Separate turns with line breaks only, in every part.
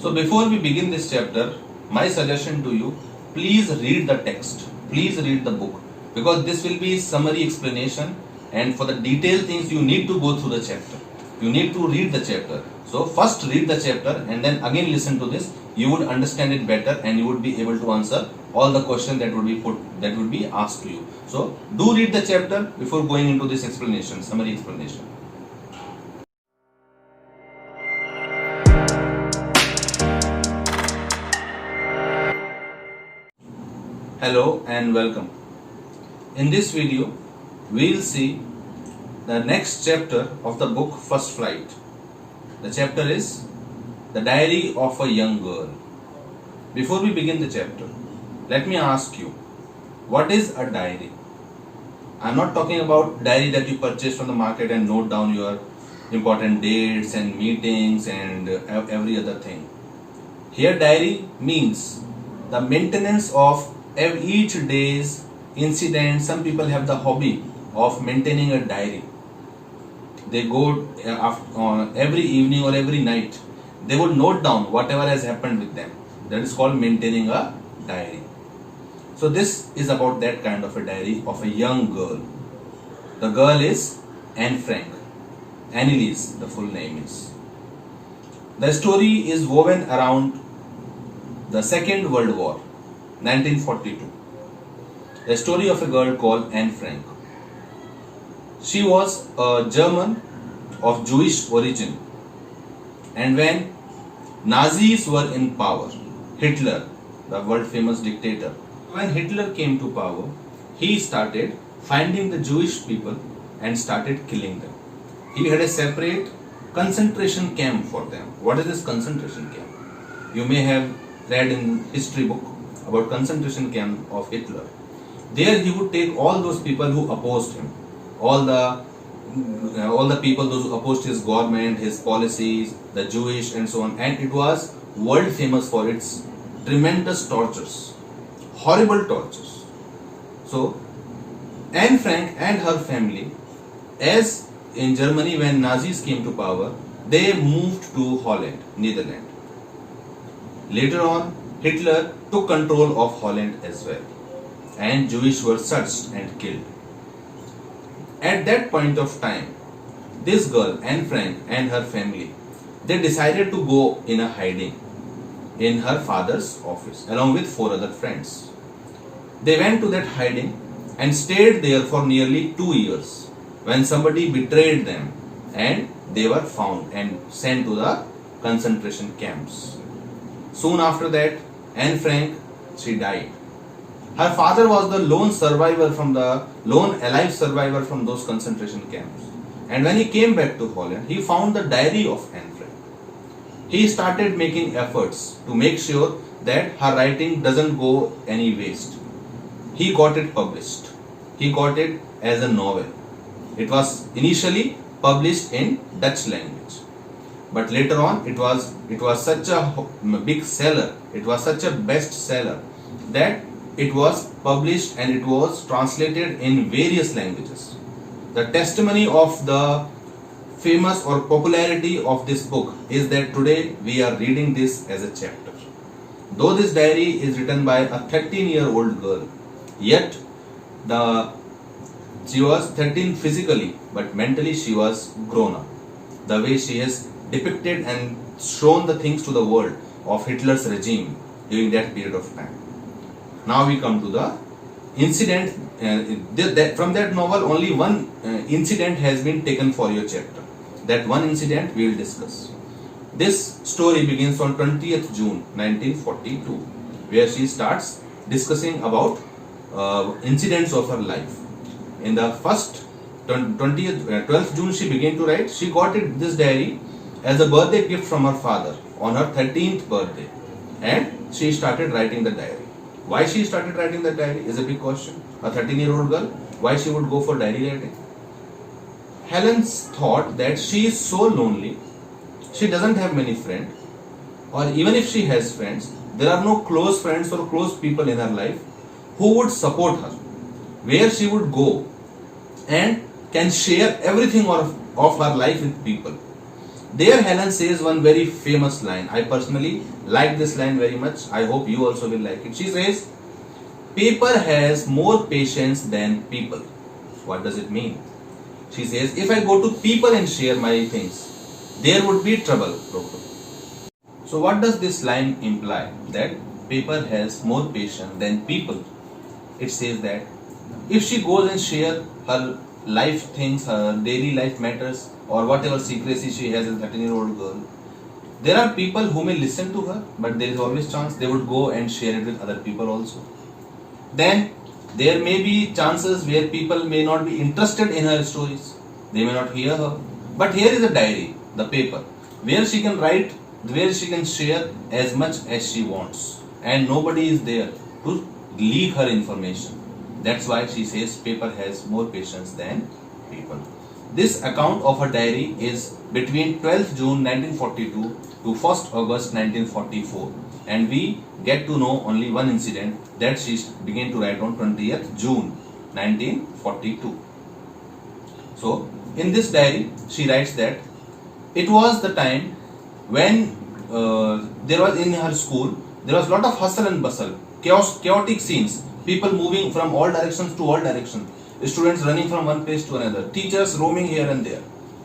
So before we begin this chapter, my suggestion to you, please read the text. Please read the book, because this will be summary explanation, and for the detailed things you need to go through the chapter. You need to read the chapter. So first read the chapter and then again listen to this. You would understand it better and you would be able to answer all the questions that would be asked to you. So do read the chapter before going into this explanation, summary explanation. Hello and welcome. In this video, we will see the next chapter of the book First Flight. The chapter is The Diary of a Young Girl. Before we begin the chapter, let me ask you, what is a diary? I am not talking about diary that you purchase from the market and note down your important dates and meetings and every other thing. Here diary means the maintenance of each day's incident. Some people have the hobby of maintaining a diary. They go every evening or every night, they would note down whatever has happened with them. That is called maintaining a diary. So this is about that kind of a diary of a young girl. The girl is Anne Frank. Anneliese, the full name is. The story is woven around the Second World War, 1942. The story of a girl called Anne Frank. She was a German of Jewish origin, and when Nazis were in power, Hitler, the world famous dictator, when Hitler came to power, he started finding the Jewish people and started killing them. He had a separate concentration camp for them. What is this concentration camp? You may have read in history book about concentration camp of Hitler. There he would take all those people who opposed him, all the people those who opposed his government, his policies, the Jewish and so on, and it was world famous for its tremendous tortures, horrible tortures. So Anne Frank and her family, as in Germany when Nazis came to power, they moved to Holland, Netherlands. Later on, Hitler took control of Holland as well, and Jewish were searched and killed. At that point of time, this girl, Anne Frank, and her family, they decided to go in a hiding in her father's office along with 4 other friends. They went to that hiding and stayed there for nearly 2 years when somebody betrayed them and they were found and sent to the concentration camps. Soon after that, Anne Frank, she died. Her father was the lone alive survivor from those concentration camps. And when he came back to Holland, he found the diary of Anne Frank. He started making efforts to make sure that her writing doesn't go any waste. He got it published. He got it as a novel. It was initially published in Dutch language, but later on it was such a big seller, it was such a best seller that it was published and it was translated in various languages. The testimony of the famous or popularity of this book is that today we are reading this as a chapter. Though this diary is written by a 13-year-old girl, yet she was 13 physically, but mentally she was grown up. The way she has depicted and shown the things to the world of Hitler's regime during that period of time. Now we come to the incident. From that novel, only one incident has been taken for your chapter. That one incident we will discuss. This story begins on 20th June 1942, where she starts discussing about incidents of her life. In the first 12th June she began to write. She got this diary as a birthday gift from her father on her 13th birthday, and she started writing the diary. Why she started writing the diary is a big question. A 13-year-old girl, why she would go for diary writing? Helen thought that she is so lonely, she doesn't have many friends, or even if she has friends, there are no close friends or close people in her life who would support her, where she would go and can share everything of her life with people. There Helen says one very famous line. I personally like this line very much. I hope you also will like it. She says, paper has more patience than people. What does it mean? She says, if I go to people and share my things, there would be trouble. So what does this line imply? That paper has more patience than people. It says that if she goes and share her life things, her daily life matters, or whatever secrecy she has as a 13-year-old girl, there are people who may listen to her, but there is always chance they would go and share it with other people also. Then there may be chances where people may not be interested in her stories. They may not hear her. But here is a diary, the paper, where she can write, where she can share as much as she wants. And nobody is there to leak her information. That's why she says paper has more patience than people. This account of her diary is between 12th June 1942 to 1st August 1944. And we get to know only one incident that she began to write on 20th June 1942. So, in this diary, she writes that it was the time when there was in her school, there was a lot of hustle and bustle, chaotic scenes, people moving from all directions to all directions, students running from one place to another, teachers roaming here and there.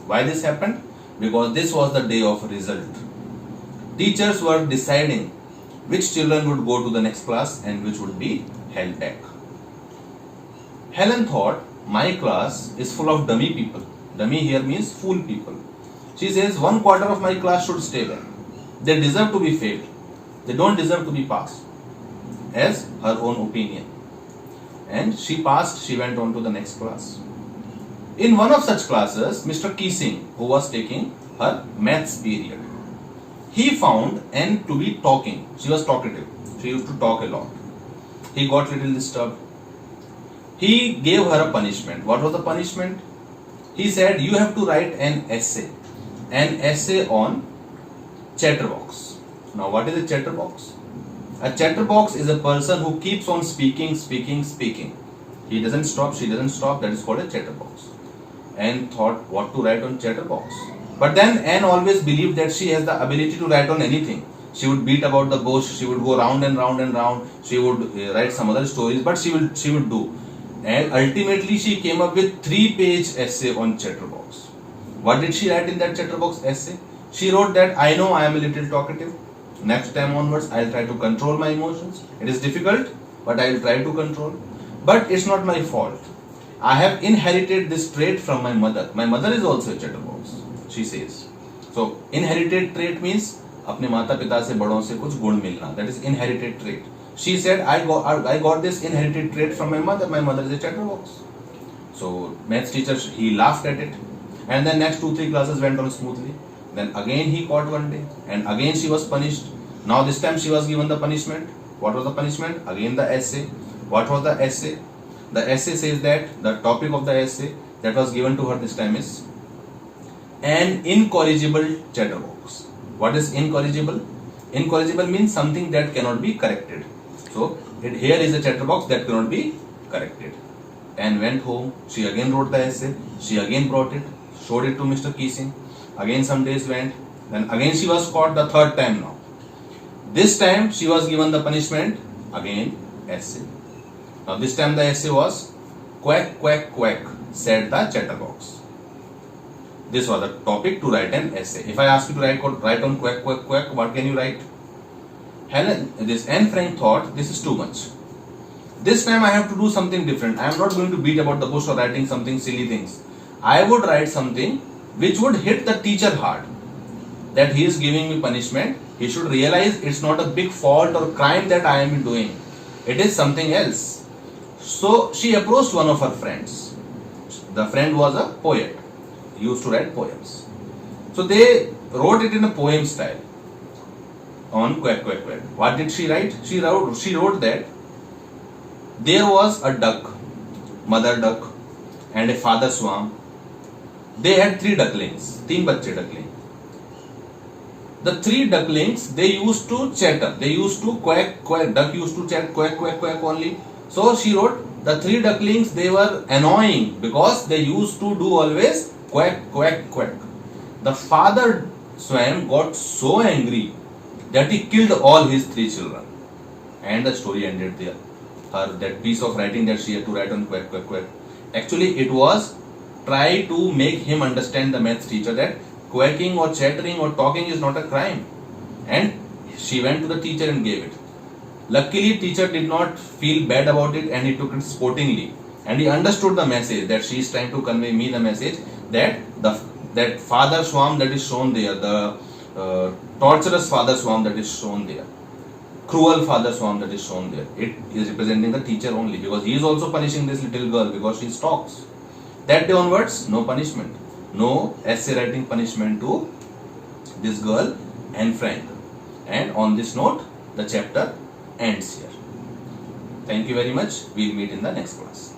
Why this happened? Because this was the day of result. Teachers were deciding which children would go to the next class and which would be held back. Helen thought, my class is full of dummy people. Dummy here means fool people. She says 1/4 of my class should stay back. They deserve to be failed. They don't deserve to be passed. As her own opinion. And she passed, she went on to the next class. In one of such classes, Mr. Keesing, who was taking her maths period, he found Anne to be talking. She was talkative. She used to talk a lot. He got little disturbed. He gave her a punishment. What was the punishment? He said, you have to write an essay. An essay on chatterbox. Now what is a chatterbox? A chatterbox is a person who keeps on speaking. He doesn't stop, she doesn't stop. That is called a chatterbox. Anne thought what to write on chatterbox. But then Anne always believed that she has the ability to write on anything. She would beat about the bush, she would go round and round and round, she would write some other stories, but she would do. And ultimately she came up with 3-page essay on chatterbox. What did she write in that chatterbox essay? She wrote that I know I am a little talkative. Next time onwards, I'll try to control my emotions. It is difficult, but I'll try to control. But it's not my fault. I have inherited this trait from my mother. My mother is also a chatterbox, she says. So, inherited trait means अपने माता पिता से बड़ों से कुछ गुण मिलना. That is inherited trait. She said, I got this inherited trait from my mother. My mother is a chatterbox. So, maths teacher, he laughed at it. And then next 2-3 classes went on smoothly. Then again he caught one day and again she was punished. Now this time she was given the punishment. What was the punishment? Again the essay. What was the essay? The essay says that the topic of the essay that was given to her this time is an incorrigible chatterbox. What is incorrigible? Incorrigible means something that cannot be corrected. So here is a chatterbox that cannot be corrected. Anne went home. She again wrote the essay. She again brought it, showed it to Mr. Keesing. Again some days went, then again she was caught the third time now. This time she was given the punishment, again essay. Now this time the essay was quack, quack, quack, said the chatterbox. This was the topic to write an essay. If I ask you to write on quack, quack, quack, what can you write? Anne Frank thought this is too much. This time I have to do something different. I am not going to beat about the bush or writing something silly things. I would write something which would hit the teacher hard. That he is giving me punishment. He should realize it's not a big fault or crime that I am doing. It is something else. So she approached one of her friends. The friend was a poet. He used to write poems. So they wrote it in a poem style on quack, quack, quack. What did she write? She wrote that there was a duck, mother duck, and a father swan. They had 3 ducklings, 3 bacche duckling. The 3 ducklings, they used to chatter. They used to quack, quack. Duck used to chat quack, quack, quack only. So she wrote, the 3 ducklings, they were annoying because they used to do always quack, quack, quack. The father Swayam got so angry that he killed all his 3 children. And the story ended there. That piece of writing that she had to write on quack quack quack. Actually, it was try to make him understand, the maths teacher, that quacking or chattering or talking is not a crime. And she went to the teacher and gave it. Luckily, teacher did not feel bad about it and he took it sportingly. And he understood the message that she is trying to convey me the message that that father swarm that is shown there, the torturous father swarm that is shown there, cruel father swarm that is shown there, it is representing the teacher only, because he is also punishing this little girl because she talks. That day onwards, no punishment, no essay writing punishment to this girl and friend. And on this note, the chapter ends here. Thank you very much. We'll meet in the next class.